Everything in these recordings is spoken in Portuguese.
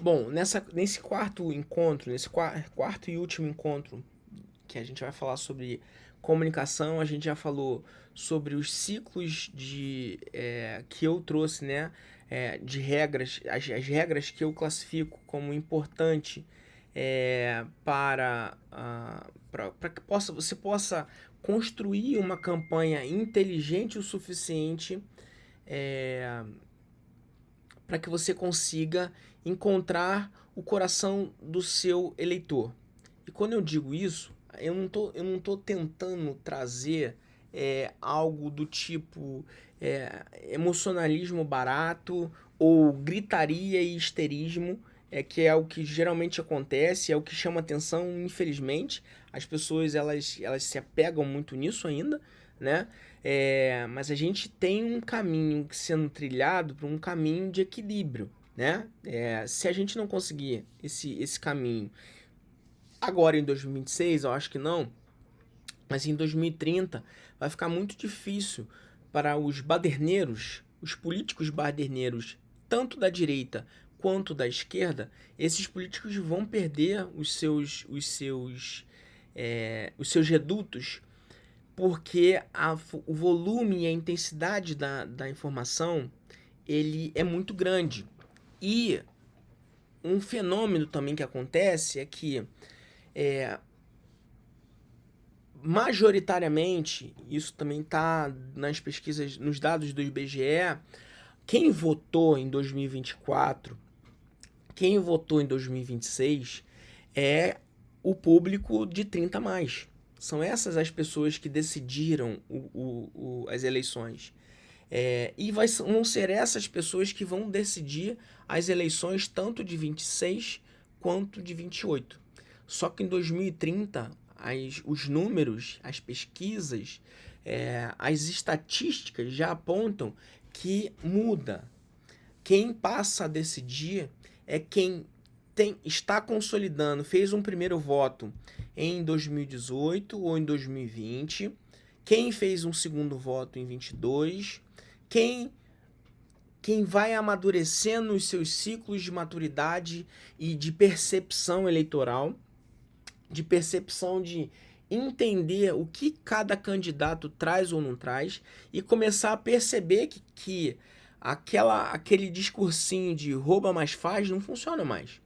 Bom, nesse quarto encontro, nesse quarto e último encontro, que a gente vai falar sobre comunicação, a gente já falou sobre os ciclos que eu trouxe, né? De regras, as regras que eu classifico como importante para que você possa construir uma campanha inteligente o suficiente é, para que você consiga encontrar o coração do seu eleitor. E quando eu digo isso, eu não tô tentando trazer algo do tipo emocionalismo barato ou gritaria e histerismo, que é o que geralmente acontece, é o que chama atenção, infelizmente. As pessoas elas se apegam muito nisso ainda, né? Mas a gente tem um caminho sendo trilhado para um caminho de equilíbrio, né? Se a gente não conseguir esse caminho agora em 2026, eu acho que não, mas em 2030 vai ficar muito difícil para os baderneiros, os políticos baderneiros, tanto da direita quanto da esquerda, esses políticos vão perder os seus redutos porque o volume e a intensidade da informação ele é muito grande. E um fenômeno também que acontece é que é, majoritariamente, isso também está nas pesquisas, nos dados do IBGE, quem votou em 2024, quem votou em 2026 é o público de 30 a mais. São essas as pessoas que decidiram as eleições. Vão ser essas pessoas que vão decidir as eleições tanto de 26 quanto de 28. Só que em 2030, os números, as pesquisas, as estatísticas já apontam que muda. Quem passa a decidir é quem está consolidando, fez um primeiro voto em 2018 ou em 2020, quem fez um segundo voto em 22, quem quem vai amadurecendo os seus ciclos de maturidade e de percepção eleitoral, de percepção de entender o que cada candidato traz ou não traz e começar a perceber que aquele discursinho de rouba mais faz não funciona mais.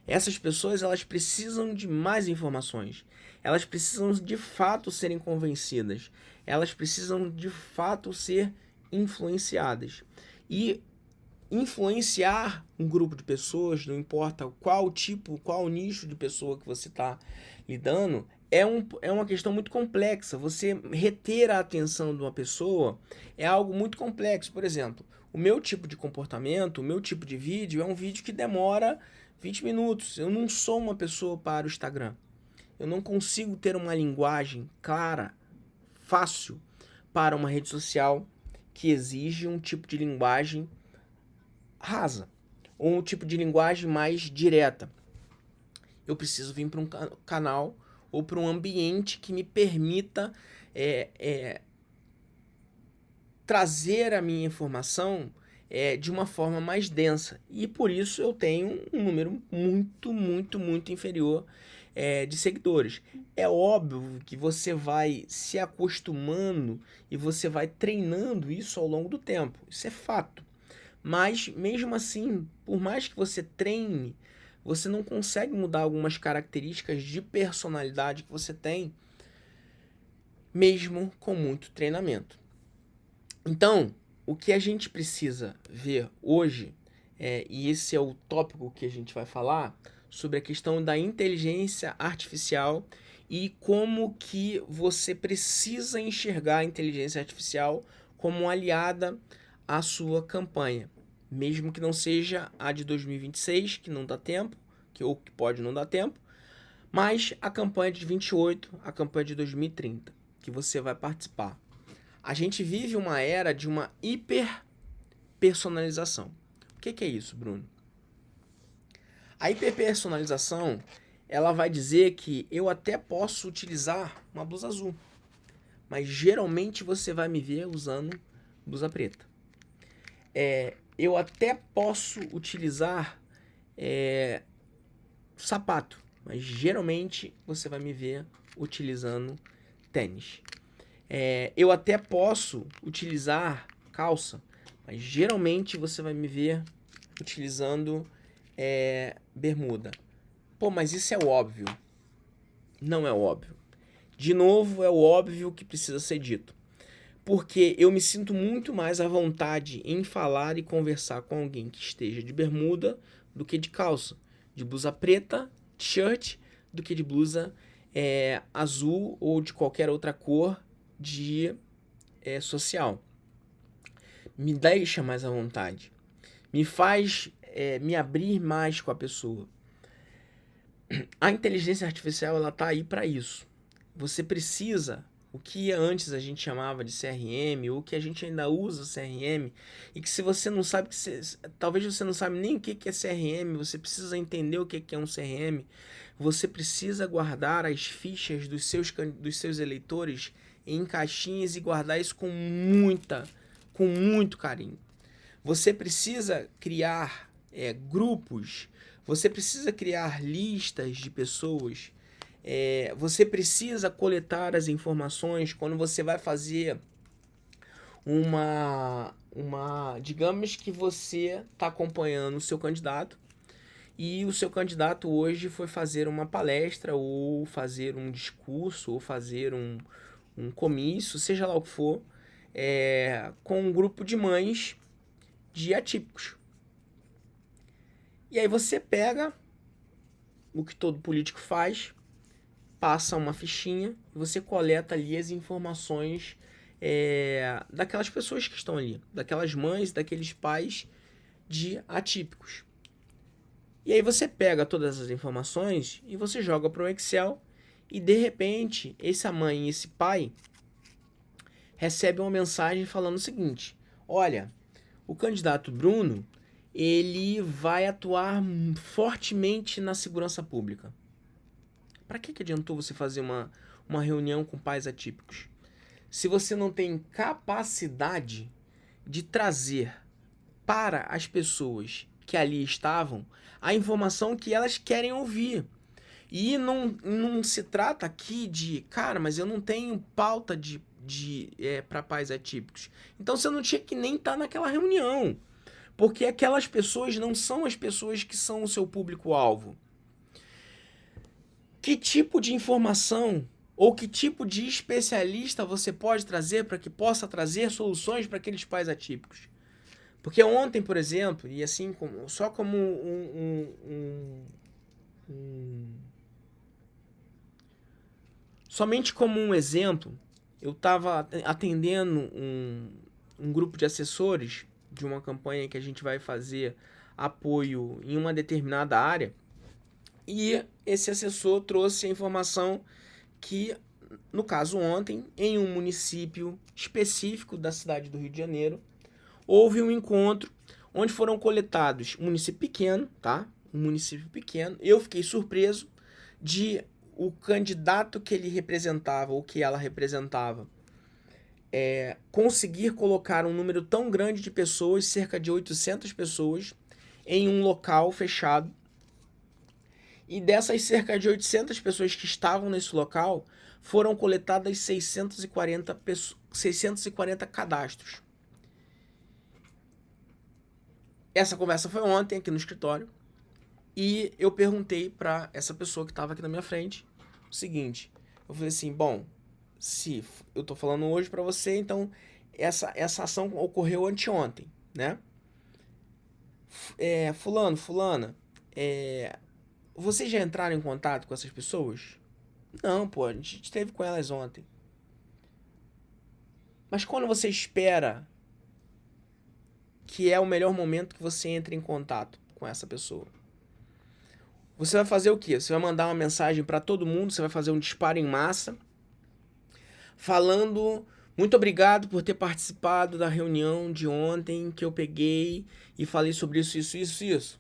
Essas pessoas elas precisam de mais informações. Elas precisam de fato serem convencidas. Elas precisam de fato ser influenciadas. E influenciar um grupo de pessoas, não importa qual tipo, qual nicho de pessoa que você está lidando, é uma questão muito complexa. Você reter a atenção de uma pessoa é algo muito complexo. Por exemplo, o meu tipo de comportamento, o meu tipo de vídeo é um vídeo que demora 20 minutos. Eu não sou uma pessoa para o Instagram. Eu não consigo ter uma linguagem clara, fácil para uma rede social que exige um tipo de linguagem rasa ou um tipo de linguagem mais direta. Eu preciso vir para um canal ou para um ambiente que me permita é, é, trazer a minha informação de uma forma mais densa. E por isso eu tenho um número muito, muito, muito inferior de seguidores. É óbvio que você vai se acostumando e você vai treinando isso ao longo do tempo. Isso é fato. Mas mesmo assim, por mais que você treine, você não consegue mudar algumas características de personalidade que você tem, mesmo com muito treinamento. Então, o que a gente precisa ver hoje, e esse é o tópico que a gente vai falar, sobre a questão da inteligência artificial e como que você precisa enxergar a inteligência artificial como aliada à sua campanha. Mesmo que não seja a de 2026, que não dá tempo, ou que pode não dar tempo, mas a campanha de 28, a campanha de 2030, que você vai participar. A gente vive uma era de uma hiperpersonalização. O que é isso, Bruno? A hiperpersonalização, ela vai dizer que eu até posso utilizar uma blusa azul, mas geralmente você vai me ver usando blusa preta. Eu até posso utilizar sapato, mas geralmente você vai me ver utilizando tênis. Eu até posso utilizar calça, mas geralmente você vai me ver utilizando bermuda. Pô, mas isso é óbvio. Não é óbvio. De novo, é o óbvio que precisa ser dito. Porque eu me sinto muito mais à vontade em falar e conversar com alguém que esteja de bermuda do que de calça. De blusa preta, t-shirt, do que de blusa azul ou de qualquer outra cor de social. Me deixa mais à vontade. Me faz me abrir mais com a pessoa. A inteligência artificial, ela tá aí para isso. Você precisa, o que antes a gente chamava de CRM, ou que a gente ainda usa CRM, e que se você não sabe, talvez você não sabe nem o que é CRM, você precisa entender o que é um CRM, você precisa guardar as fichas dos seus eleitores em caixinhas e guardar isso com muito carinho. Você precisa criar grupos, você precisa criar listas de pessoas, você precisa coletar as informações quando você vai fazer digamos que você está acompanhando o seu candidato e o seu candidato hoje foi fazer uma palestra ou fazer um discurso ou fazer um comício, seja lá o que for, com um grupo de mães de atípicos. E aí você pega o que todo político faz, passa uma fichinha e você coleta ali as informações daquelas pessoas que estão ali, daquelas mães, daqueles pais de atípicos. E aí você pega todas as informações e você joga para o Excel e de repente essa mãe e esse pai recebem uma mensagem falando o seguinte: olha, o candidato Bruno, ele vai atuar fortemente na segurança pública. Para que adiantou você fazer uma reunião com pais atípicos? Se você não tem capacidade de trazer para as pessoas que ali estavam a informação que elas querem ouvir. E não se trata aqui de, cara, mas eu não tenho pauta para pais atípicos. Então você não tinha que nem estar naquela reunião. Porque aquelas pessoas não são as pessoas que são o seu público-alvo. Que tipo de informação ou que tipo de especialista você pode trazer para que possa trazer soluções para aqueles pais atípicos? Porque ontem, por exemplo, e assim, só como somente como um exemplo, eu estava atendendo um grupo de assessores de uma campanha que a gente vai fazer apoio em uma determinada área, e esse assessor trouxe a informação que, no caso ontem, em um município específico da cidade do Rio de Janeiro, houve um encontro onde foram coletados, um município pequeno, tá? Um município pequeno. Eu fiquei surpreso de o candidato que ele representava, ou que ela representava, conseguir colocar um número tão grande de pessoas, cerca de 800 pessoas, em um local fechado. E dessas cerca de 800 pessoas que estavam nesse local, foram coletadas 640 cadastros. Essa conversa foi ontem aqui no escritório. E eu perguntei para essa pessoa que estava aqui na minha frente o seguinte. Eu falei assim, bom, se eu tô falando hoje para você, então essa ação ocorreu anteontem, né? Fulana, vocês já entraram em contato com essas pessoas? Não, pô, a gente esteve com elas ontem. Mas quando você espera que é o melhor momento que você entre em contato com essa pessoa? Você vai fazer o quê? Você vai mandar uma mensagem para todo mundo, você vai fazer um disparo em massa, falando muito obrigado por ter participado da reunião de ontem que eu peguei e falei sobre isso, isso, isso, isso.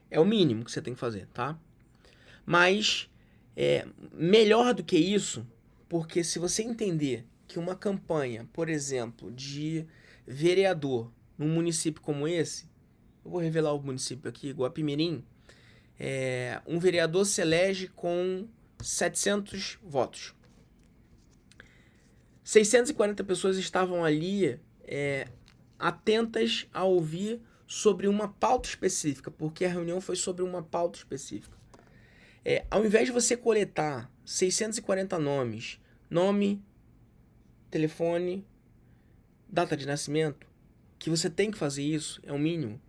É o mínimo que você tem que fazer, tá? Mas melhor do que isso, porque se você entender que uma campanha, por exemplo, de vereador num município como esse, eu vou revelar o município aqui, Guapimirim, um vereador se elege com 700 votos. 640 pessoas estavam ali atentas a ouvir sobre uma pauta específica, porque a reunião foi sobre uma pauta específica. Ao invés de você coletar 640 nomes, nome, telefone, data de nascimento, que você tem que fazer isso, é o mínimo.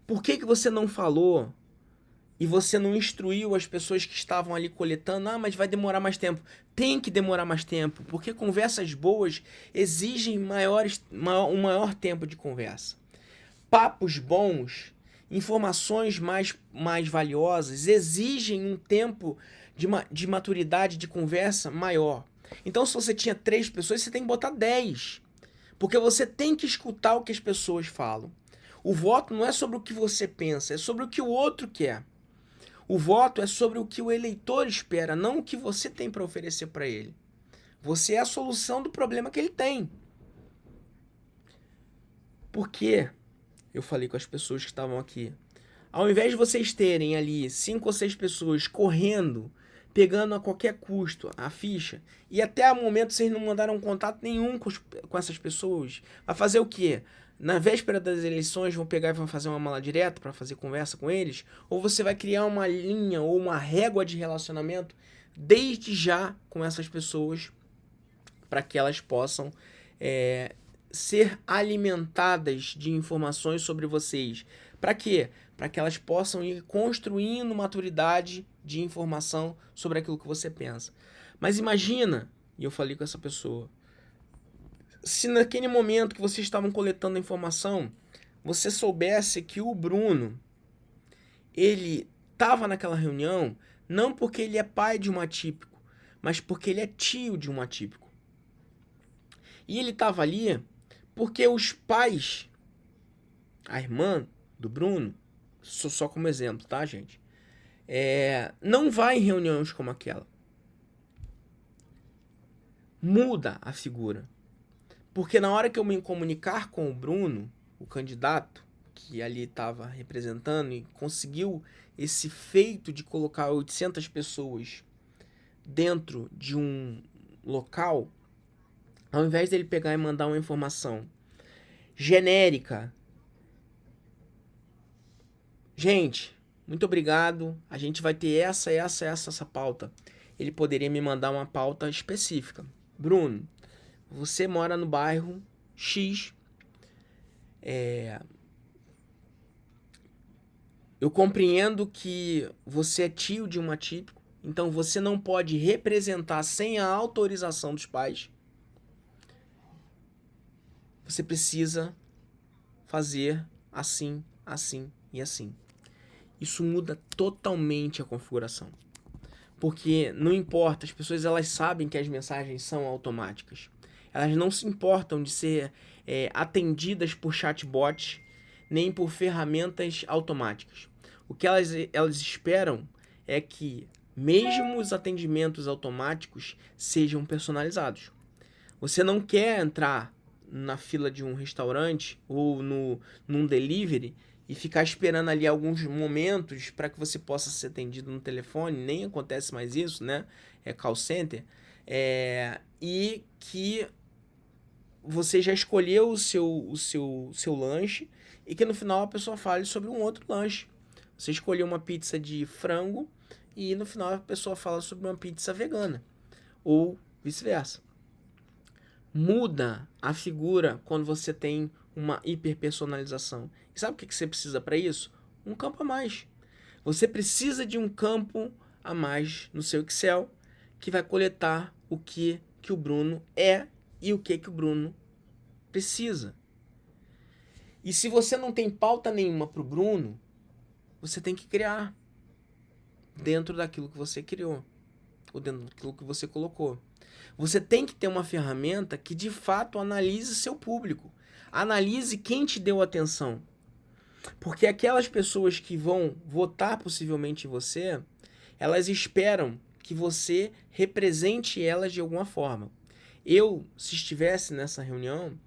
Por que você não falou e você não instruiu as pessoas que estavam ali coletando? Ah, mas vai demorar mais tempo. Tem que demorar mais tempo, porque conversas boas exigem um maior tempo de conversa. Papos bons, informações mais valiosas, exigem um tempo de maturidade de conversa maior. Então, se você tinha 3 pessoas, você tem que botar 10. Porque você tem que escutar o que as pessoas falam. O voto não é sobre o que você pensa, é sobre o que o outro quer. O voto é sobre o que o eleitor espera, não o que você tem para oferecer para ele. Você é a solução do problema que ele tem. Por quê? Eu falei com as pessoas que estavam aqui. Ao invés de vocês terem ali 5 ou 6 pessoas correndo, pegando a qualquer custo a ficha, e até o momento vocês não mandaram contato nenhum com essas pessoas, vai fazer o quê? Na véspera das eleições vão pegar e vão fazer uma mala direta para fazer conversa com eles? Ou você vai criar uma linha ou uma régua de relacionamento desde já com essas pessoas para que elas possam ser alimentadas de informações sobre vocês? Para quê? Para que elas possam ir construindo maturidade de informação sobre aquilo que você pensa. Mas imagina, e eu falei com essa pessoa, se naquele momento que vocês estavam coletando a informação, você soubesse que o Bruno, ele estava naquela reunião não porque ele é pai de um atípico, mas porque ele é tio de um atípico. E ele estava ali porque os pais, a irmã do Bruno, só como exemplo, tá, gente? Não vai em reuniões como aquela. Muda a figura. Porque na hora que eu me comunicar com o Bruno, o candidato que ali estava representando e conseguiu esse feito de colocar 800 pessoas dentro de um local, ao invés dele pegar e mandar uma informação genérica, gente, muito obrigado, a gente vai ter essa pauta. Ele poderia me mandar uma pauta específica. Bruno, você mora no bairro X. Eu compreendo que você é tio de um atípico, então você não pode representar sem a autorização dos pais. Você precisa fazer assim, assim e assim. Isso muda totalmente a configuração. Porque não importa, as pessoas elas sabem que as mensagens são automáticas. Elas não se importam de ser atendidas por chatbots nem por ferramentas automáticas. O que elas esperam é que mesmo os atendimentos automáticos sejam personalizados. Você não quer entrar na fila de um restaurante ou num delivery e ficar esperando ali alguns momentos para que você possa ser atendido no telefone, nem acontece mais isso, né? É call center. E que você já escolheu o seu lanche e que no final a pessoa fale sobre um outro lanche. Você escolheu uma pizza de frango e no final a pessoa fala sobre uma pizza vegana. Ou vice-versa. Muda a figura quando você tem uma hiperpersonalização. E sabe o que você precisa para isso? Um campo a mais. Você precisa de um campo a mais no seu Excel que vai coletar o que o Bruno é e o que o Bruno precisa. E se você não tem pauta nenhuma para o Bruno, você tem que criar dentro daquilo que você criou, ou dentro daquilo que você colocou. Você tem que ter uma ferramenta que de fato analise seu público. Analise quem te deu atenção. Porque aquelas pessoas que vão votar possivelmente em você, elas esperam que você represente elas de alguma forma. Eu, se estivesse nessa reunião,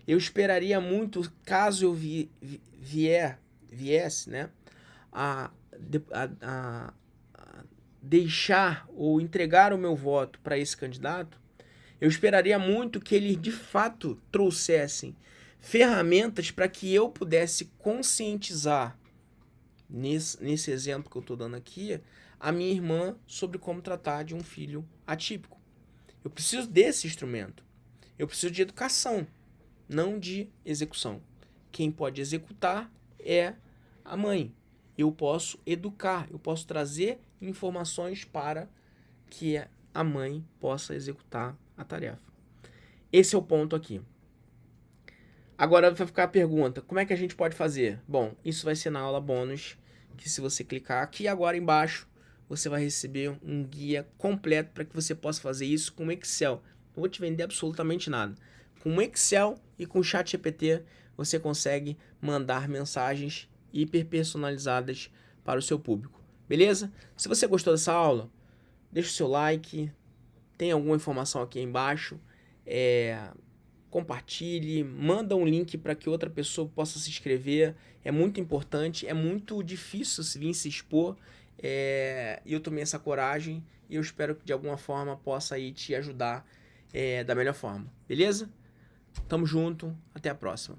eu esperaria muito, caso eu viesse, né, a deixar ou entregar o meu voto para esse candidato, eu esperaria muito que eles de fato trouxessem ferramentas para que eu pudesse conscientizar, nesse exemplo que eu estou dando aqui, a minha irmã sobre como tratar de um filho atípico. Eu preciso desse instrumento. Eu preciso de educação, não de execução. Quem pode executar é a mãe. Eu posso educar, eu posso trazer informações para que a mãe possa executar a tarefa. Esse é o ponto aqui. Agora vai ficar a pergunta, como é que a gente pode fazer? Bom, isso vai ser na aula bônus, que se você clicar aqui agora embaixo, você vai receber um guia completo para que você possa fazer isso com Excel. Não vou te vender absolutamente nada. Com Excel e com ChatGPT, você consegue mandar mensagens hiper personalizadas para o seu público. Beleza? Se você gostou dessa aula, deixa o seu like, tem alguma informação aqui embaixo, compartilhe, manda um link para que outra pessoa possa se inscrever. É muito importante, é muito difícil vir se expor, e eu tomei essa coragem e eu espero que de alguma forma possa aí te ajudar da melhor forma. Beleza? Tamo junto, até a próxima.